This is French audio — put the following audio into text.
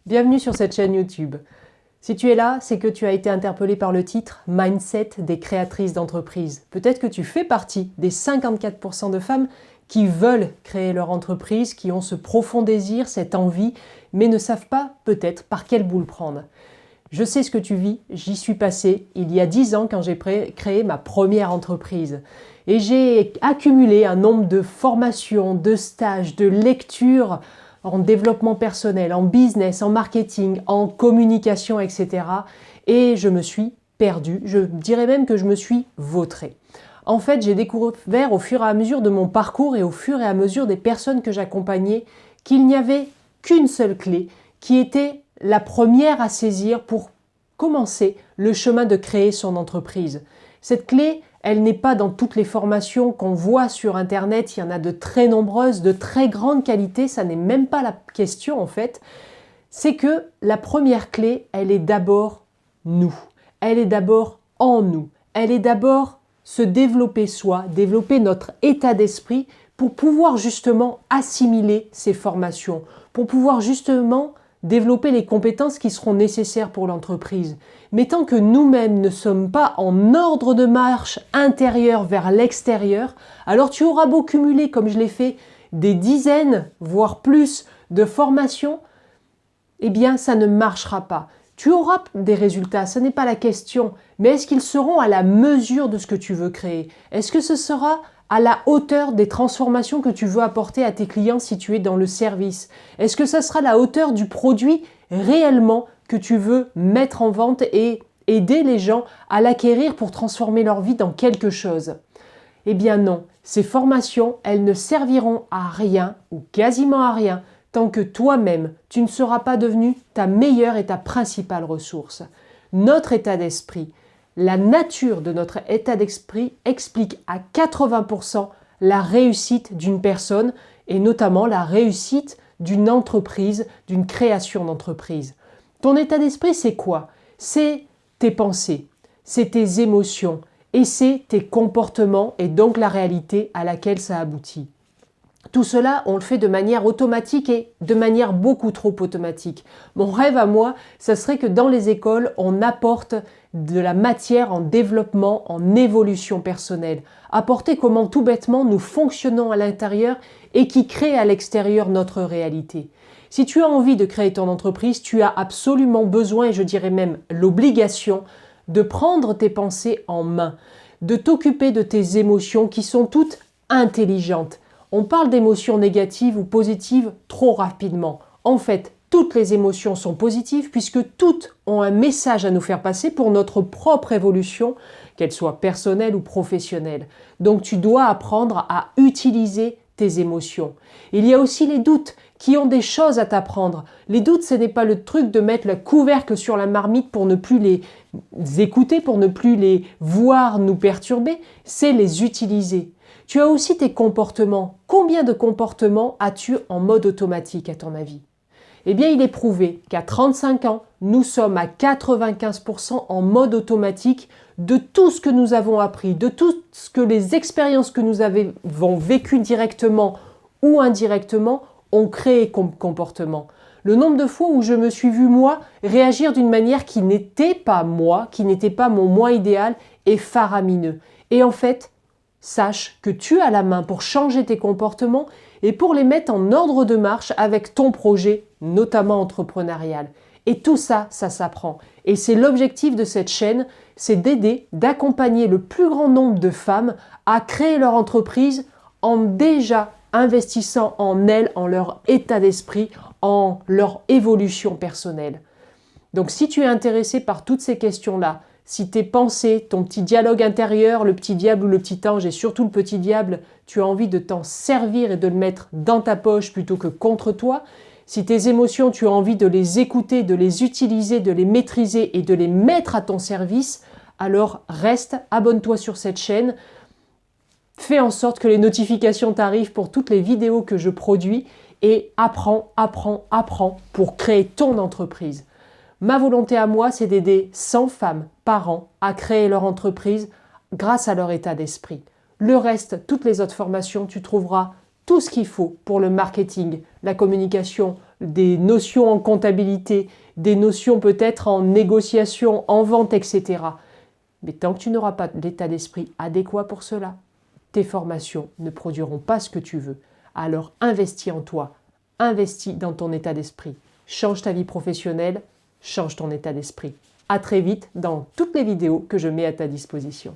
Bienvenue sur cette chaîne YouTube. Si tu es là, c'est que tu as été interpellé par le titre Mindset des créatrices d'entreprise. Peut-être que tu fais partie des 54% de femmes qui veulent créer leur entreprise, qui ont ce profond désir, cette envie, mais ne savent pas peut-être par quelle boule prendre. Je sais ce que tu vis, j'y suis passée il y a 10 ans quand j'ai créé ma première entreprise. Et j'ai accumulé un nombre de formations, de stages, de lectures en développement personnel, en business, en marketing, en communication, etc. Et je me suis perdue, je dirais même que je me suis vautrée. En fait, j'ai découvert au fur et à mesure de mon parcours et au fur et à mesure des personnes que j'accompagnais qu'il n'y avait qu'une seule clé qui était la première à saisir pour commencer le chemin de créer son entreprise. Cette clé, elle n'est pas dans toutes les formations qu'on voit sur Internet, il y en a de très nombreuses, de très grande qualité, ça n'est même pas la question en fait. C'est que la première clé, elle est d'abord nous. Elle est d'abord en nous. Elle est d'abord se développer soi, développer notre état d'esprit pour pouvoir justement assimiler ces formations, pour pouvoir justement développer les compétences qui seront nécessaires pour l'entreprise. Mais tant que nous-mêmes ne sommes pas en ordre de marche intérieur vers l'extérieur, alors tu auras beau cumuler, comme je l'ai fait, des dizaines, voire plus, de formations, eh bien ça ne marchera pas. Tu auras des résultats, ce n'est pas la question, mais est-ce qu'ils seront à la mesure de ce que tu veux créer? Est-ce que ce sera à la hauteur des transformations que tu veux apporter à tes clients si tu es dans le service? Est-ce que ça sera la hauteur du produit réellement que tu veux mettre en vente et aider les gens à l'acquérir pour transformer leur vie dans quelque chose? Eh bien non, ces formations, elles ne serviront à rien ou quasiment à rien tant que toi-même, tu ne seras pas devenu ta meilleure et ta principale ressource. Notre état d'esprit, la nature de notre état d'esprit explique à 80% la réussite d'une personne et notamment la réussite d'une entreprise, d'une création d'entreprise. Ton état d'esprit, c'est quoi? C'est tes pensées, c'est tes émotions et c'est tes comportements et donc la réalité à laquelle ça aboutit. Tout cela, on le fait de manière automatique et de manière beaucoup trop automatique. Mon rêve à moi, ça serait que dans les écoles, on apporte de la matière en développement, en évolution personnelle. Apporter comment tout bêtement nous fonctionnons à l'intérieur et qui crée à l'extérieur notre réalité. Si tu as envie de créer ton entreprise, tu as absolument besoin, et je dirais même l'obligation, de prendre tes pensées en main, de t'occuper de tes émotions qui sont toutes intelligentes. On parle d'émotions négatives ou positives trop rapidement. En fait, toutes les émotions sont positives puisque toutes ont un message à nous faire passer pour notre propre évolution, qu'elle soit personnelle ou professionnelle. Donc tu dois apprendre à utiliser tes émotions. Il y a aussi les doutes qui ont des choses à t'apprendre. Les doutes, ce n'est pas le truc de mettre le couvercle sur la marmite pour ne plus les écouter, pour ne plus les voir nous perturber, c'est les utiliser. Tu as aussi tes comportements. Combien de comportements as-tu en mode automatique à ton avis? Eh bien, il est prouvé qu'à 35 ans, nous sommes à 95% en mode automatique de tout ce que nous avons appris, de tout ce que les expériences que nous avons vécues directement ou indirectement ont créé comme comportement. Le nombre de fois où je me suis vue, moi, réagir d'une manière qui n'était pas moi, qui n'était pas mon moi idéal, est faramineux. Et en fait, sache que tu as la main pour changer tes comportements et pour les mettre en ordre de marche avec ton projet, notamment entrepreneurial. Et tout ça, ça s'apprend. Et c'est l'objectif de cette chaîne, c'est d'aider, d'accompagner le plus grand nombre de femmes à créer leur entreprise en déjà investissant en elles, en leur état d'esprit, en leur évolution personnelle. Donc si tu es intéressé par toutes ces questions-là, si tes pensées, ton petit dialogue intérieur, le petit diable ou le petit ange et surtout le petit diable, tu as envie de t'en servir et de le mettre dans ta poche plutôt que contre toi, si tes émotions, tu as envie de les écouter, de les utiliser, de les maîtriser et de les mettre à ton service, alors reste, abonne-toi sur cette chaîne, fais en sorte que les notifications t'arrivent pour toutes les vidéos que je produis et apprends pour créer ton entreprise. Ma volonté à moi, c'est d'aider 100 femmes par an à créer leur entreprise grâce à leur état d'esprit. Le reste, toutes les autres formations, tu trouveras tout ce qu'il faut pour le marketing, la communication, des notions en comptabilité, des notions peut-être en négociation, en vente, etc. Mais tant que tu n'auras pas l'état d'esprit adéquat pour cela, tes formations ne produiront pas ce que tu veux. Alors investis en toi, investis dans ton état d'esprit. Change ta vie professionnelle, change ton état d'esprit. À très vite dans toutes les vidéos que je mets à ta disposition.